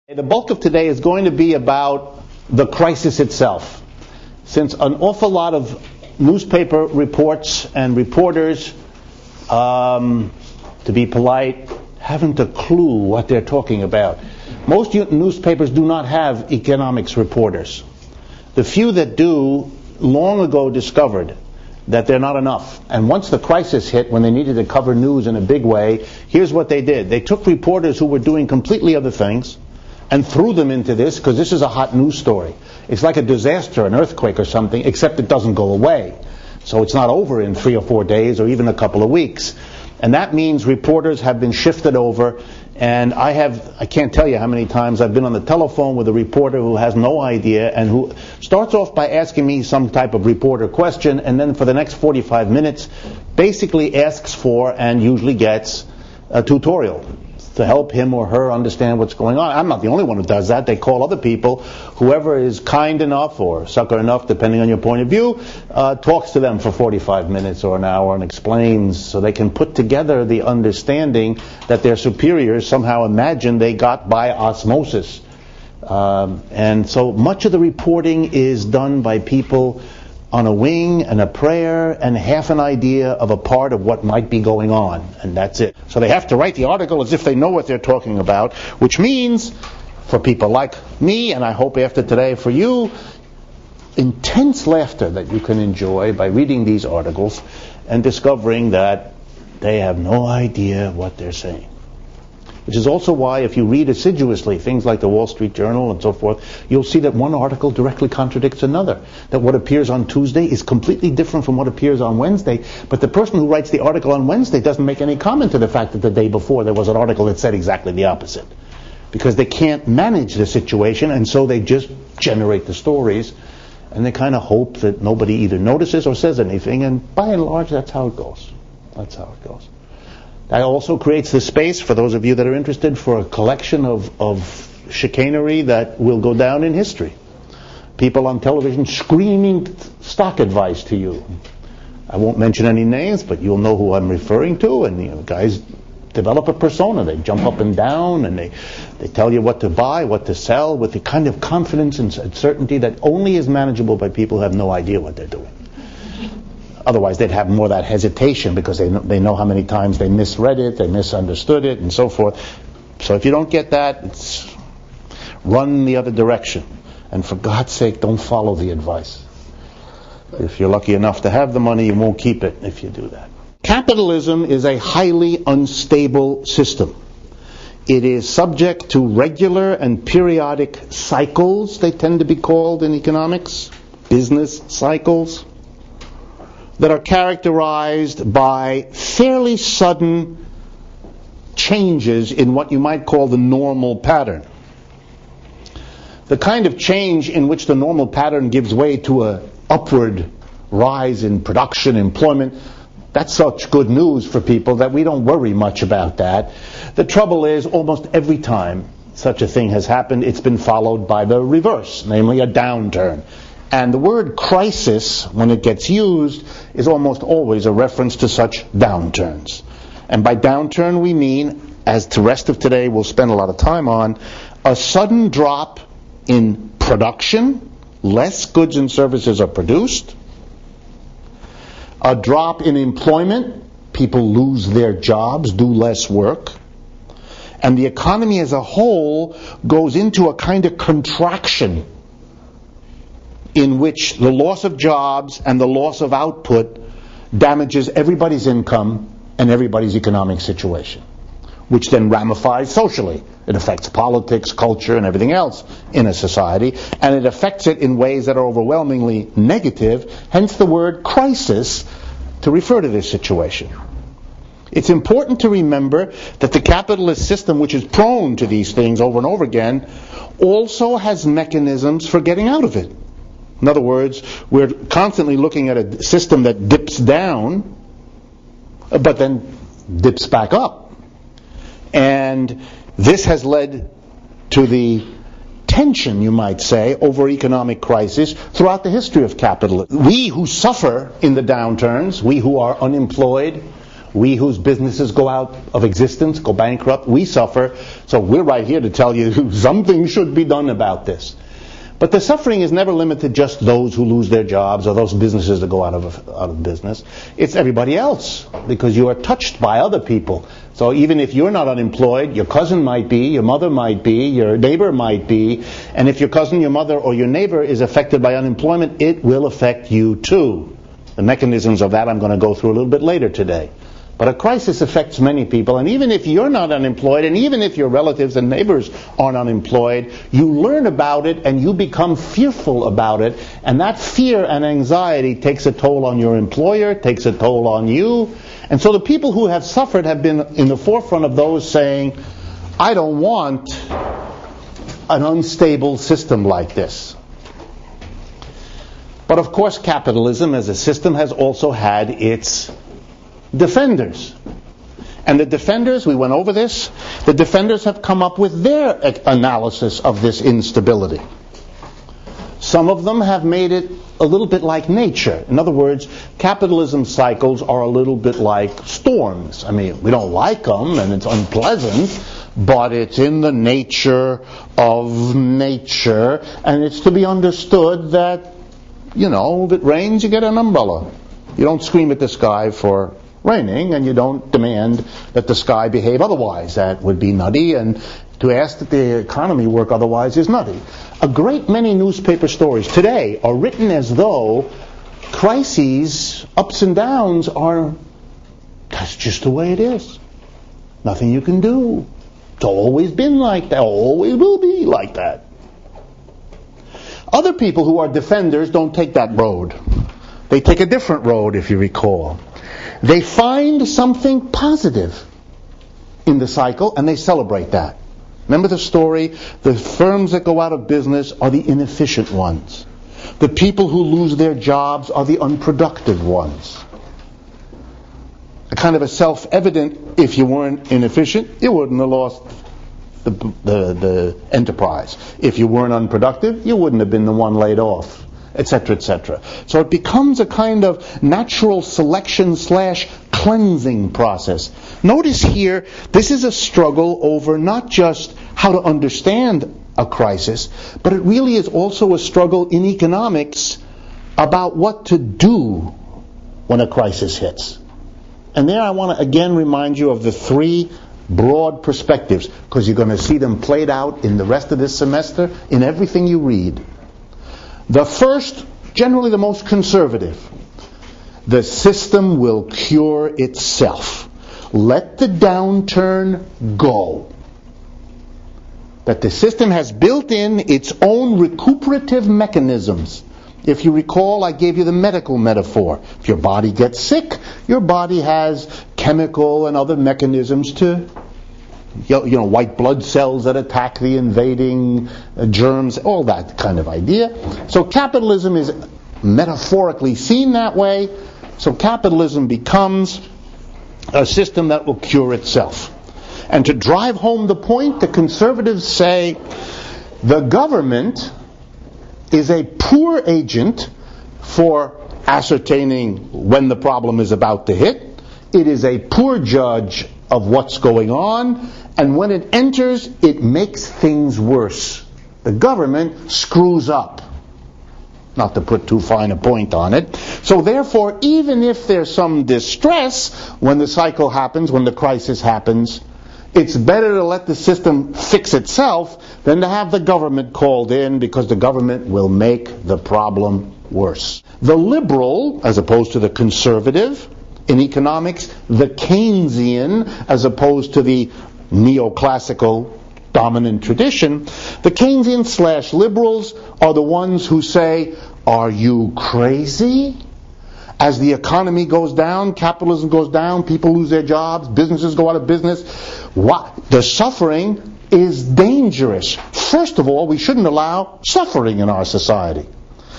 The bulk of today is going to be about the crisis itself. Since an awful lot of newspaper reports and reporters, to be polite, haven't a clue what they're talking about. Most newspapers do not have economics reporters. The few that do long ago discovered that they're not enough. And once the crisis hit, when they needed to cover news in a big way, here's what they did. They took reporters who were doing completely other things and threw them into this, because this is a hot news story. It's like a disaster, an earthquake or something, except it doesn't go away. So it's not over in 3 or 4 days or even a couple of weeks. And that means reporters have been shifted over, and I can't tell you how many times I've been on the telephone with a reporter who has no idea and who starts off by asking me some type of reporter question, and then for the next 45 minutes basically asks for and usually gets a tutorial to help him or her understand what's going on. I'm not the only one who does that. They call other people. Whoever is kind enough or sucker enough, depending on your point of view, talks to them for 45 minutes or an hour and explains, so they can put together the understanding that their superiors somehow imagine they got by osmosis. And so much of the reporting is done by people on a wing and a prayer and half an idea of a part of what might be going on, and that's it. So they have to write the article as if they know what they're talking about, which means, for people like me, and I hope after today for you, intense laughter that you can enjoy by reading these articles and discovering that they have no idea what they're saying. Which is also why, if you read assiduously things like the Wall Street Journal and so forth, you'll see that one article directly contradicts another. That what appears on Tuesday is completely different from what appears on Wednesday. But the person who writes the article on Wednesday doesn't make any comment to the fact that the day before there was an article that said exactly the opposite. Because they can't manage the situation, and so they just generate the stories. And they kind of hope that nobody either notices or says anything. And by and large, that's how it goes. That's how it goes. That also creates the space, for those of you that are interested, for a collection of chicanery that will go down in history. People on television screaming stock advice to you. I won't mention any names, but you'll know who I'm referring to. And guys develop a persona. They jump up and down, and they tell you what to buy, what to sell, with the kind of confidence and certainty that only is manageable by people who have no idea what they're doing. Otherwise, they'd have more of that hesitation because they know how many times they misread it, they misunderstood it, and so forth. So if you don't get that, it's run the other direction. And for God's sake, don't follow the advice. If you're lucky enough to have the money, you won't keep it if you do that. Capitalism is a highly unstable system. It is subject to regular and periodic cycles, they tend to be called in economics, business cycles, that are characterized by fairly sudden changes in what you might call the normal pattern. The kind of change in which the normal pattern gives way to an upward rise in production, employment, that's such good news for people that we don't worry much about that. The trouble is, almost every time such a thing has happened, it's been followed by the reverse, namely a downturn. And the word crisis, when it gets used, is almost always a reference to such downturns. And by downturn we mean, as the rest of today we'll spend a lot of time on, a sudden drop in production, less goods and services are produced, a drop in employment, people lose their jobs, do less work, and the economy as a whole goes into a kind of contraction in which the loss of jobs and the loss of output damages everybody's income and everybody's economic situation, which then ramifies socially. It affects politics, culture, and everything else in a society, and it affects it in ways that are overwhelmingly negative, hence the word crisis to refer to this situation. It's important to remember that the capitalist system, which is prone to these things over and over again, also has mechanisms for getting out of it. In other words, we're constantly looking at a system that dips down, but then dips back up. And this has led to the tension, you might say, over economic crisis throughout the history of capitalism. We who suffer in the downturns, we who are unemployed, We whose businesses go out of existence, go bankrupt, we suffer. So we're right here to tell you something should be done about this. But the suffering is never limited to just those who lose their jobs or those businesses that go out of business. It's everybody else, because you are touched by other people. So even if you're not unemployed, your cousin might be, your mother might be, your neighbor might be. And if your cousin, your mother, or your neighbor is affected by unemployment, it will affect you too. The mechanisms of that I'm going to go through a little bit later today. But a crisis affects many people, and even if you're not unemployed, and even if your relatives and neighbors aren't unemployed, you learn about it and you become fearful about it, and that fear and anxiety takes a toll on your employer, takes a toll on you. And so the people who have suffered have been in the forefront of those saying, I don't want an unstable system like this. But of course capitalism as a system has also had its defenders. And the defenders, we went over this, the defenders have come up with their analysis of this instability. Some of them have made it a little bit like nature. In other words, capitalism cycles are a little bit like storms. I mean, we don't like them and it's unpleasant, but it's in the nature of nature, and it's to be understood that, if it rains, you get an umbrella. You don't scream at the sky for raining, and you don't demand that the sky behave otherwise. That would be nutty, and to ask that the economy work otherwise is nutty. A great many newspaper stories today are written as though crises, ups and downs, that's just the way it is. Nothing you can do. It's always been like that, always will be like that. Other people who are defenders don't take that road. They take a different road, if you recall. They find something positive in the cycle and they celebrate that. Remember the story? The firms that go out of business are the inefficient ones. The people who lose their jobs are the unproductive ones. A kind of a self-evident, if you weren't inefficient, you wouldn't have lost the enterprise. If you weren't unproductive, you wouldn't have been the one laid off, etc., etc. So it becomes a kind of natural selection / cleansing process. Notice here, this is a struggle over not just how to understand a crisis, but it really is also a struggle in economics about what to do when a crisis hits. And there I want to again remind you of the three broad perspectives, because you're going to see them played out in the rest of this semester in everything you read. The first, generally the most conservative. The system will cure itself. Let the downturn go. That the system has built in its own recuperative mechanisms. If you recall, I gave you the medical metaphor. If your body gets sick, your body has chemical and other mechanisms to, white blood cells that attack the invading germs, all that kind of idea. So capitalism is metaphorically seen that way. So capitalism becomes a system that will cure itself. And to drive home the point, the conservatives say the government is a poor agent for ascertaining when the problem is about to hit. It is a poor judge of what's going on, and when it enters, it makes things worse. The government screws up. Not to put too fine a point on it. So therefore, even if there's some distress when the cycle happens, when the crisis happens, it's better to let the system fix itself than to have the government called in, because the government will make the problem worse. The liberal, as opposed to the conservative in economics, the Keynesian, as opposed to the neoclassical dominant tradition, the Keynesian / liberals are the ones who say, are you crazy? As the economy goes down, capitalism goes down, people lose their jobs, businesses go out of business. The suffering is dangerous. First of all, we shouldn't allow suffering in our society.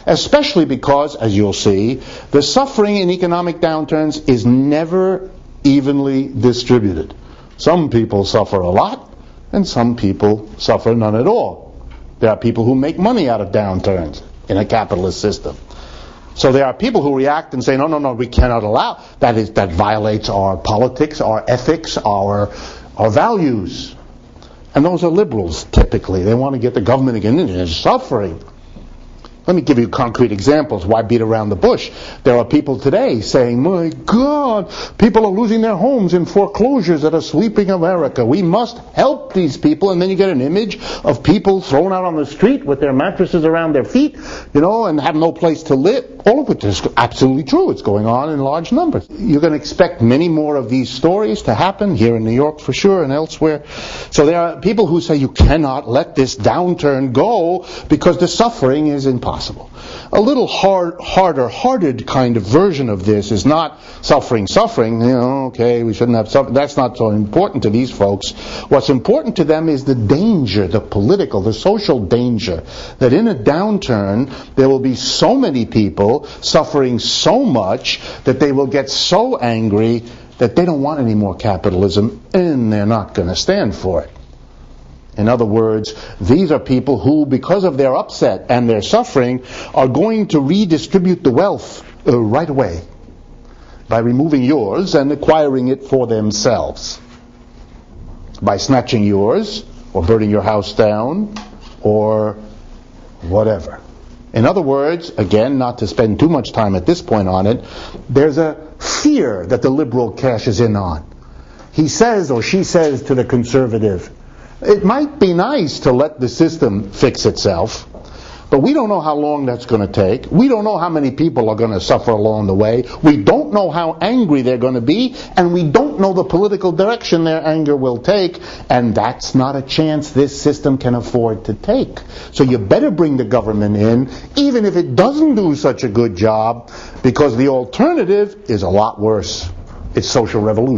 Especially because, as you'll see, the suffering in economic downturns is never evenly distributed. Some people suffer a lot, and some people suffer none at all. There are people who make money out of downturns in a capitalist system. So there are people who react and say, no, we cannot allow. That violates our politics, our ethics, our values. And those are liberals, typically. They want to get the government again into suffering. Let me give you concrete examples. Why beat around the bush? There are people today saying, my God, people are losing their homes in foreclosures that are sweeping America. We must help these people. And then you get an image of people thrown out on the street with their mattresses around their feet, and have no place to live. All of it is absolutely true. It's going on in large numbers. You're going to expect many more of these stories to happen here in New York for sure and elsewhere. So there are people who say you cannot let this downturn go because the suffering is impossible. A little harder-hearted kind of version of this is not suffering. Okay, we shouldn't have suffering. That's not so important to these folks. What's important to them is the danger, the political, the social danger, that in a downturn there will be so many people suffering so much that they will get so angry that they don't want any more capitalism and they're not going to stand for it. In other words, these are people who, because of their upset and their suffering, are going to redistribute the wealth right away by removing yours and acquiring it for themselves. By snatching yours, or burning your house down, or whatever. In other words, again, not to spend too much time at this point on it, there's a fear that the liberal cashes in on. He says, or she says to the conservative, it might be nice to let the system fix itself, but we don't know how long that's going to take. We don't know how many people are going to suffer along the way. We don't know how angry they're going to be, and we don't know the political direction their anger will take, and that's not a chance this system can afford to take. So you better bring the government in, even if it doesn't do such a good job, because the alternative is a lot worse. It's social revolution.